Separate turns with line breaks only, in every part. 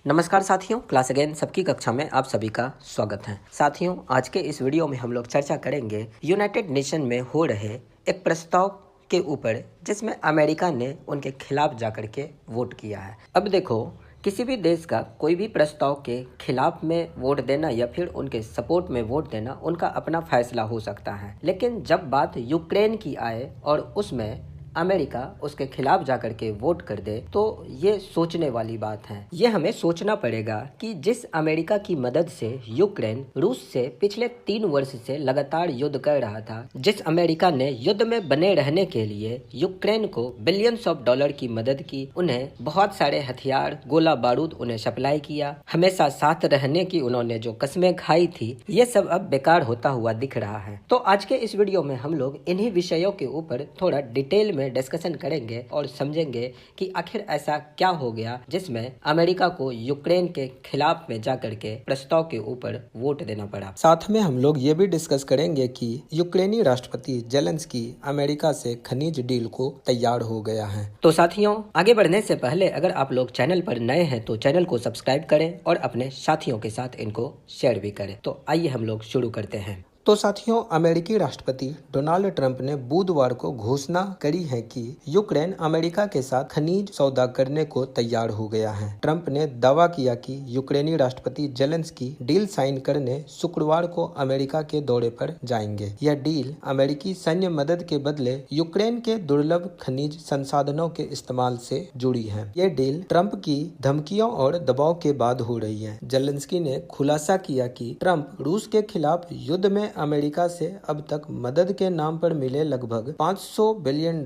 नमस्कार साथियों, class again सबकी कक्षा में आप सभी का स्वागत है। साथियों, आज के इस वीडियो में हम लोग चर्चा करेंगे यूनाइटेड नेशन में हो रहे एक प्रस्ताव के ऊपर जिसमें अमेरिका ने उनके खिलाफ जाकर के वोट किया है। अब देखो, किसी भी देश का कोई भी प्रस्ताव के खिलाफ में वोट देना या फिर उनके सपोर्ट में वोट देना उनका अपना फैसला हो सकता है, लेकिन जब बात यूक्रेन की आए और उसमें अमेरिका उसके खिलाफ जाकर के वोट कर दे तो ये सोचने वाली बात है। ये हमें सोचना पड़ेगा कि जिस अमेरिका की मदद से यूक्रेन रूस से पिछले 3 वर्ष से लगातार युद्ध कर रहा था, जिस अमेरिका ने युद्ध में बने रहने के लिए यूक्रेन को बिलियंस ऑफ डॉलर की मदद की, उन्हें बहुत सारे हथियार, गोला बारूद उन्हें सप्लाई किया, हमेशा साथ रहने की उन्होंने जो कस्में खाई थी, ये सब अब बेकार होता हुआ दिख रहा है। तो आज के इस वीडियो में हम लोग इन्हीं विषयों के ऊपर थोड़ा डिटेल में डिस्कशन करेंगे और समझेंगे कि आखिर ऐसा क्या हो गया जिसमें अमेरिका को यूक्रेन के खिलाफ में जाकर के प्रस्ताव के ऊपर वोट देना पड़ा।
साथ में हम लोग ये भी डिस्कस करेंगे कि यूक्रेनी राष्ट्रपति जेलेंस्की अमेरिका से खनिज डील को तैयार हो गया है।
तो साथियों, आगे बढ़ने से पहले अगर आप लोग चैनल पर नए हैं तो चैनल को सब्सक्राइब करें और अपने साथियों के साथ इनको शेयर भी करें। तो आइए हम लोग शुरू करते हैं।
तो साथियों, अमेरिकी राष्ट्रपति डोनाल्ड ट्रंप ने बुधवार को घोषणा करी है कि यूक्रेन अमेरिका के साथ खनिज सौदा करने को तैयार हो गया है। ट्रंप ने दावा किया कि यूक्रेनी राष्ट्रपति जेलेंस्की डील साइन करने शुक्रवार को अमेरिका के दौरे पर जाएंगे। यह डील अमेरिकी सैन्य मदद के बदले यूक्रेन के दुर्लभ खनिज संसाधनों के इस्तेमाल से जुड़ी है। यह डील ट्रंप की धमकियों और दबाव के बाद हो रही है। जेलेंस्की ने खुलासा किया कि ट्रंप रूस के खिलाफ युद्ध में अमेरिका से अब तक मदद के नाम पर मिले लगभग $500 बिलियन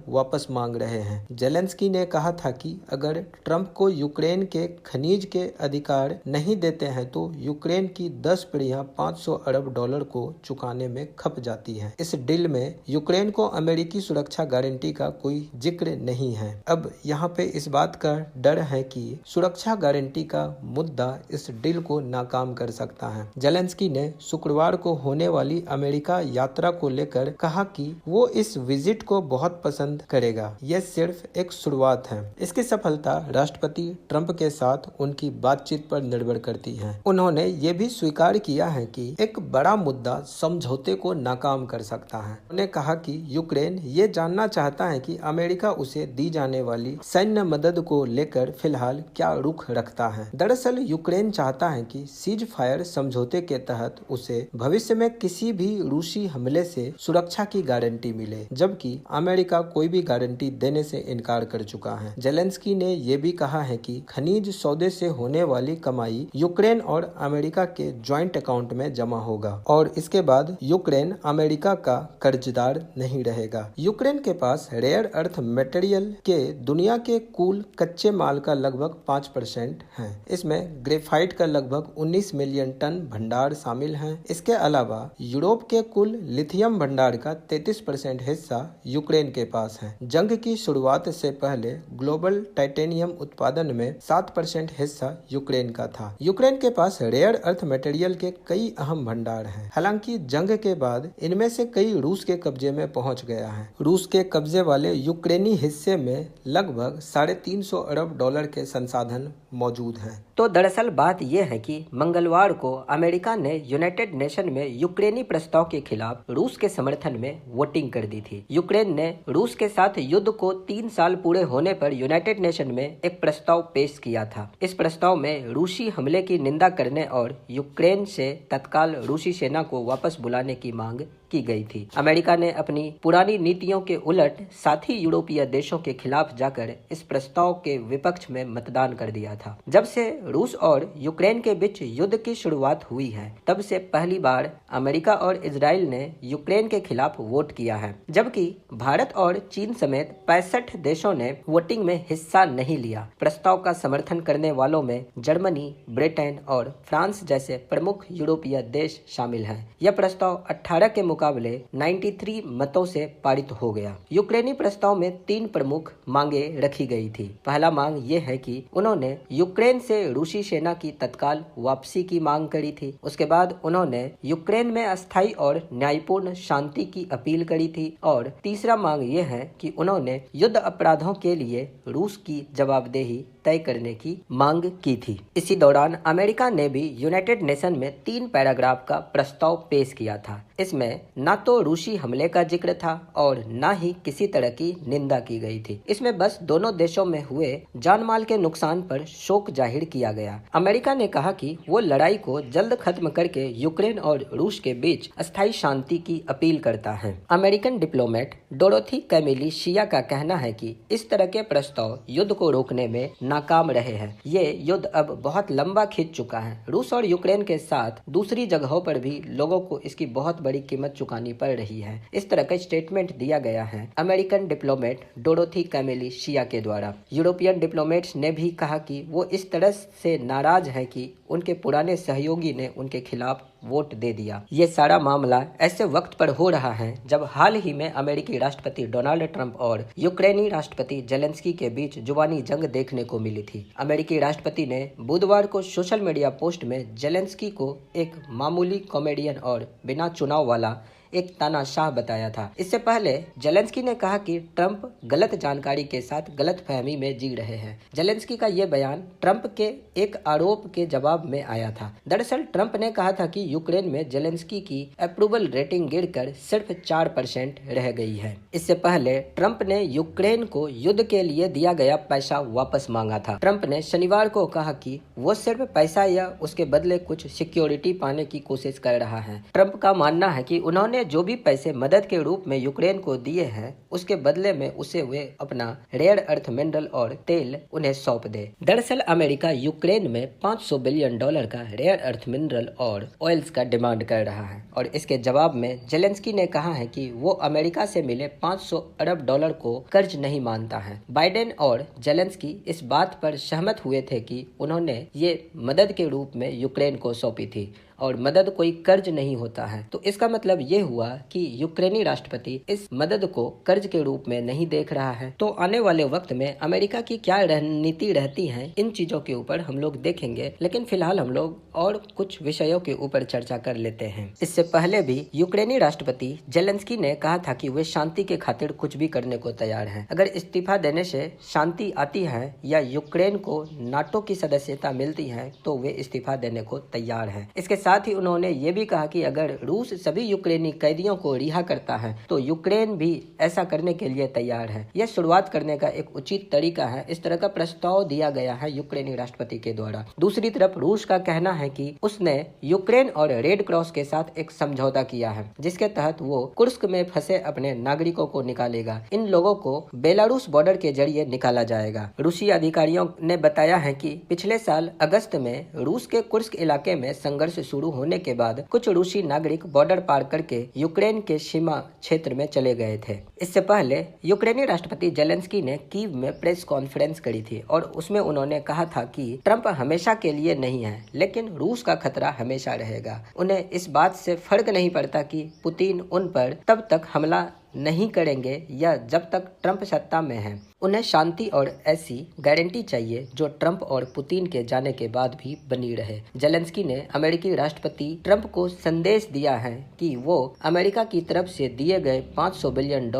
वापस मांग रहे हैं। जेलेंस्की ने कहा था कि अगर ट्रंप को यूक्रेन के खनिज के अधिकार नहीं देते हैं तो यूक्रेन की 10 पीढ़ियां $500 अरब को चुकाने में खप जाती हैं। इस डील में यूक्रेन को अमेरिकी सुरक्षा गारंटी का कोई जिक्र नहीं है। अब यहाँ पे इस बात का डर है कि सुरक्षा गारंटी का मुद्दा इस डील को नाकाम कर सकता है। जेलेंस्की ने शुक्रवार को होने वाली अमेरिका यात्रा को लेकर कहा कि वो इस विजिट को बहुत पसंद करेगा। यह सिर्फ एक शुरुआत है। इसकी सफलता राष्ट्रपति ट्रंप के साथ उनकी बातचीत पर निर्भर करती है। उन्होंने ये भी स्वीकार किया है कि एक बड़ा मुद्दा समझौते को नाकाम कर सकता है। उन्होंने कहा कि यूक्रेन ये जानना चाहता है कि अमेरिका उसे दी जाने वाली सैन्य मदद को लेकर फिलहाल क्या रुख रखता है। दरअसल यूक्रेन चाहता है कि सीज फायर समझौते के तहत उसे भविष्य में किसी भी रूसी हमले से सुरक्षा की गारंटी मिले, जबकि अमेरिका कोई भी गारंटी देने से इनकार कर चुका है। जेलेंस्की ने यह भी कहा है कि खनिज सौदे से होने वाली कमाई यूक्रेन और अमेरिका के ज्वाइंट अकाउंट में जमा होगा और इसके बाद यूक्रेन अमेरिका का कर्जदार नहीं रहेगा। यूक्रेन के पास रेयर अर्थ मटेरियल के दुनिया के कुल कच्चे माल का लगभग 5% है। इसमें ग्रेफाइट का लगभग 19 मिलियन टन भंडार शामिल है। इसके अलावा यूरोप के कुल लिथियम भंडार का 33% हिस्सा यूक्रेन के पास है। जंग की शुरुआत से पहले ग्लोबल टाइटेनियम उत्पादन में 7% हिस्सा यूक्रेन का था। यूक्रेन के पास रेयर अर्थ मटेरियल के कई अहम भंडार हैं। हालांकि जंग के बाद इनमें से कई रूस के कब्जे में पहुंच गया है। रूस के कब्जे वाले यूक्रेनी हिस्से में लगभग $350 अरब के संसाधन मौजूद हैं।
तो दरअसल बात यह है कि मंगलवार को अमेरिका ने यूनाइटेड नेशन में यूक्रेनी प्रस्ताव के खिलाफ रूस के समर्थन में वोटिंग कर दी थी। यूक्रेन ने रूस के साथ युद्ध को 3 साल पूरे होने पर यूनाइटेड नेशन में एक प्रस्ताव पेश किया था। इस प्रस्ताव में रूसी हमले की निंदा करने और यूक्रेन से तत्काल रूसी सेना को वापस बुलाने की मांग की गई थी। अमेरिका ने अपनी पुरानी नीतियों के उलट साथी यूरोपीय देशों के खिलाफ जाकर इस प्रस्ताव के विपक्ष में मतदान कर दिया था। जब से रूस और यूक्रेन के बीच युद्ध की शुरुआत हुई है, तब से पहली बार अमेरिका और इजराइल ने यूक्रेन के खिलाफ वोट किया है, जबकि भारत और चीन समेत 65 देशों ने वोटिंग में हिस्सा नहीं लिया। प्रस्ताव का समर्थन करने वालों में जर्मनी, ब्रिटेन और फ्रांस जैसे प्रमुख यूरोपीय देश शामिल हैं। यह प्रस्ताव 18 के मुकाबले 93 मतों से पारित हो गया। यूक्रेनी प्रस्ताव में 3 प्रमुख मांगे रखी गई थी। पहला मांग ये है कि उन्होंने यूक्रेन से रूसी सेना की तत्काल वापसी की मांग करी थी। उसके बाद उन्होंने यूक्रेन में अस्थायी और न्यायपूर्ण शांति की अपील करी थी और तीसरा मांग ये है कि उन्होंने युद्ध अपराधों के लिए रूस की जवाबदेही तय करने की मांग की थी। इसी दौरान अमेरिका ने भी यूनाइटेड नेशन में 3 पैराग्राफ का प्रस्ताव पेश किया था। इसमें न तो रूसी हमले का जिक्र था और न ही किसी तरह की निंदा की गई थी। इसमें बस दोनों देशों में हुए जान माल के नुकसान पर शोक जाहिर किया गया। अमेरिका ने कहा कि वो लड़ाई को जल्द खत्म करके यूक्रेन और रूस के बीच अस्थायी शांति की अपील करता है। अमेरिकन डिप्लोमेट डोरोथी कैमिली शिया का कहना है कि इस तरह के प्रस्ताव युद्ध को रोकने में नाकाम रहे हैं। ये युद्ध अब बहुत लंबा खिंच चुका है। रूस और यूक्रेन के साथ दूसरी जगहों पर भी लोगों को इसकी बहुत बड़ी कीमत चुकानी पड़ रही है। इस तरह का स्टेटमेंट दिया गया है अमेरिकन डिप्लोमेट डोरोथी कैमिली शिया के द्वारा। यूरोपियन डिप्लोमेट्स ने भी कहा कि वो इस तरह से नाराज है कि उनके पुराने सहयोगी ने उनके खिलाफ वोट दे दिया। ये सारा मामला ऐसे वक्त पर हो रहा है जब हाल ही में अमेरिकी राष्ट्रपति डोनाल्ड ट्रंप और यूक्रेनी राष्ट्रपति जेलेंस्की के बीच जुबानी जंग देखने को मिली थी। अमेरिकी राष्ट्रपति ने बुधवार को सोशल मीडिया पोस्ट में जेलेंस्की को एक मामूली कॉमेडियन और बिना चुनाव वाला एक तानाशाह बताया था। इससे पहले जेलेंस्की ने कहा कि ट्रंप गलत जानकारी के साथ गलत फहमी में जी रहे हैं। जेलेंस्की का ये बयान ट्रंप के एक आरोप के जवाब में आया था। दरअसल ट्रंप ने कहा था कि यूक्रेन में जेलेंस्की की अप्रूवल रेटिंग गिरकर सिर्फ 4% रह गई है। इससे पहले ट्रंप ने यूक्रेन को युद्ध के लिए दिया गया पैसा वापस मांगा था। ट्रंप ने शनिवार को कहा कि वो सिर्फ पैसा या उसके बदले कुछ सिक्योरिटी पाने की कोशिश कर रहा है। ट्रंप का मानना है कि उन्होंने जो भी पैसे मदद के रूप में यूक्रेन को दिए हैं उसके बदले में उसे वे अपना रेयर अर्थ मिनरल और तेल उन्हें सौंप दे। दरअसल अमेरिका यूक्रेन में $500 बिलियन का रेयर अर्थ मिनरल और ऑयल्स का डिमांड कर रहा है और इसके जवाब में जेलेंस्की ने कहा है कि वो अमेरिका से मिले $500 अरब को कर्ज नहीं मानता है। बाइडेन और जेलेंस्की इस बात पर सहमत हुए थे कि उन्होंने ये मदद के रूप में यूक्रेन को सौंपी थी और मदद कोई कर्ज नहीं होता है। तो इसका मतलब ये हुआ कि यूक्रेनी राष्ट्रपति इस मदद को कर्ज के रूप में नहीं देख रहा है। तो आने वाले वक्त में अमेरिका की क्या रणनीति रहती है इन चीजों के ऊपर हम लोग देखेंगे, लेकिन फिलहाल हम लोग और कुछ विषयों के ऊपर चर्चा कर लेते हैं। इससे पहले भी यूक्रेनी राष्ट्रपति जेलेंस्की ने कहा था कि वे शांति के खातिर कुछ भी करने को तैयार हैं। अगर इस्तीफा देने से शांति आती है या यूक्रेन को नाटो की सदस्यता मिलती है तो वे इस्तीफा देने को तैयार हैं। इसके साथ ही उन्होंने ये भी कहा कि अगर रूस सभी यूक्रेनी कैदियों को रिहा करता है तो यूक्रेन भी ऐसा करने के लिए तैयार है। यह शुरुआत करने का एक उचित तरीका है। इस तरह का प्रस्ताव दिया गया है यूक्रेनी राष्ट्रपति के द्वारा। दूसरी तरफ रूस का कहना है कि उसने यूक्रेन और रेड क्रॉस के साथ एक समझौता किया है जिसके तहत वो कुर्स्क में फंसे अपने नागरिकों को निकालेगा। इन लोगों को बेलारूस बॉर्डर के जरिए निकाला जाएगा। रूसी अधिकारियों ने बताया है कि पिछले साल अगस्त में रूस के कुर्स्क इलाके में संघर्ष शुरू होने के बाद कुछ रूसी नागरिक बॉर्डर पार करके यूक्रेन के सीमा क्षेत्र में चले गए थे। इससे पहले यूक्रेनी राष्ट्रपति जेलेंस्की ने कीव में प्रेस कॉन्फ्रेंस करी थी और उसमें उन्होंने कहा था कि ट्रंप हमेशा के लिए नहीं है लेकिन रूस का खतरा हमेशा रहेगा। उन्हें इस बात से फर्क नहीं पड़ता कि पुतिन उन पर तब तक हमला नहीं करेंगे या जब तक ट्रंप सत्ता में है। उन्हें शांति और ऐसी गारंटी चाहिए जो ट्रंप और पुतिन के जाने के बाद भी बनी रहे। जेलेंस्की ने अमेरिकी राष्ट्रपति ट्रंप को संदेश दिया है कि वो अमेरिका की तरफ से दिए गए $500 बिलियन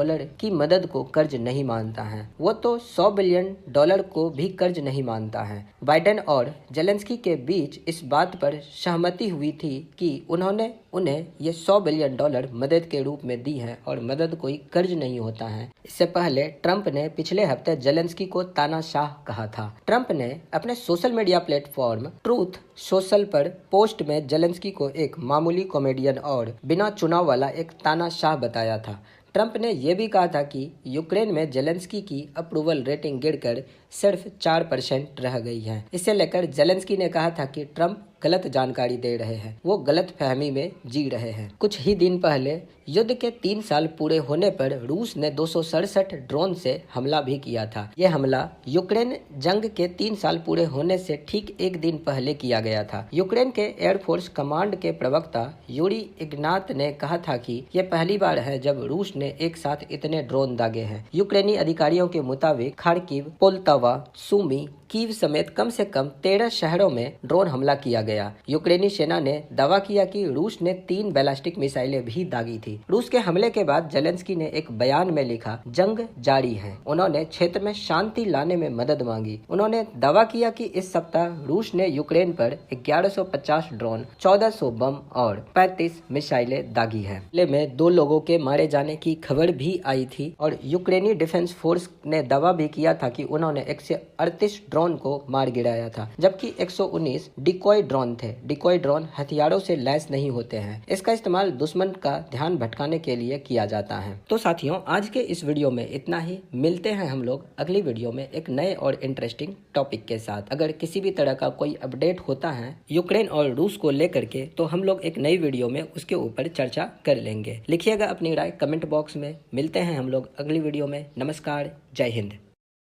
की मदद को कर्ज नहीं मानता है। वो तो $100 बिलियन को भी कर्ज नहीं मानता है। बाइडेन और जेलेंस्की के बीच इस बात पर सहमति हुई थी कि उन्होंने उन्हें ये $100 बिलियन मदद के रूप में दी है और मदद कोई कर्ज नहीं होता है। इससे पहले ट्रंप ने पिछले हफ्ते जेलेंस्की को तानाशाह कहा था। ट्रंप ने अपने social media platform truth social पर पोस्ट में जेलेंस्की को एक मामूली कॉमेडियन और बिना चुनाव वाला एक तानाशाह बताया था। ट्रंप ने यह भी कहा था कि यूक्रेन में जेलेंस्की की अप्रूवल रेटिंग गिरकर सिर्फ 4% रह गई है। इसे लेकर जेलेंस्की ने कहा था कि ट्रंप गलत जानकारी दे रहे हैं, वो गलत फहमी में जी रहे हैं। कुछ ही दिन पहले युद्ध के 3 साल पूरे होने पर रूस ने 267 ड्रोन से हमला भी किया था। यह हमला यूक्रेन जंग के 3 साल पूरे होने से ठीक एक दिन पहले किया गया था। यूक्रेन के एयरफोर्स कमांड के प्रवक्ता यूरी इग्नात ने कहा था कि यह पहली बार है जब रूस ने एक साथ इतने ड्रोन दागे हैं। यूक्रेनी अधिकारियों के मुताबिक खार्किव, पोल्तावा, सुमी, कीव समेत कम से कम 13 शहरों में ड्रोन हमला किया गया। यूक्रेनी सेना ने दावा किया कि रूस ने 3 बैलिस्टिक मिसाइलें भी दागी थी। रूस के हमले के बाद जेलेंस्की ने एक बयान में लिखा, जंग जारी है। उन्होंने क्षेत्र में शांति लाने में मदद मांगी। उन्होंने दावा किया कि इस सप्ताह रूस ने यूक्रेन पर 1150 ड्रोन, 1400 बम और 35 मिसाइलें दागी है। हमले में 2 लोगों के मारे जाने की खबर भी आई थी और यूक्रेनी डिफेंस फोर्स ने दावा भी किया था कि उन्होंने 138 ड्रोन को मार गिराया था, जबकि 119 डिकॉय ड्रोन थे। डिकॉय ड्रोन हथियारों से लैस नहीं होते हैं। इसका इस्तेमाल दुश्मन का ध्यान भटकाने के लिए किया जाता है। तो साथियों, आज के इस वीडियो में इतना ही। मिलते हैं हम लोग अगली वीडियो में एक नए और इंटरेस्टिंग टॉपिक के साथ। अगर किसी भी तरह का कोई अपडेट होता है यूक्रेन और रूस को लेकर के, तो हम लोग एक नई वीडियो में उसके ऊपर चर्चा कर लेंगे। लिखिएगा अपनी राय कमेंट बॉक्स में। मिलते हैं हम लोग अगली वीडियो में। नमस्कार, जय हिंद।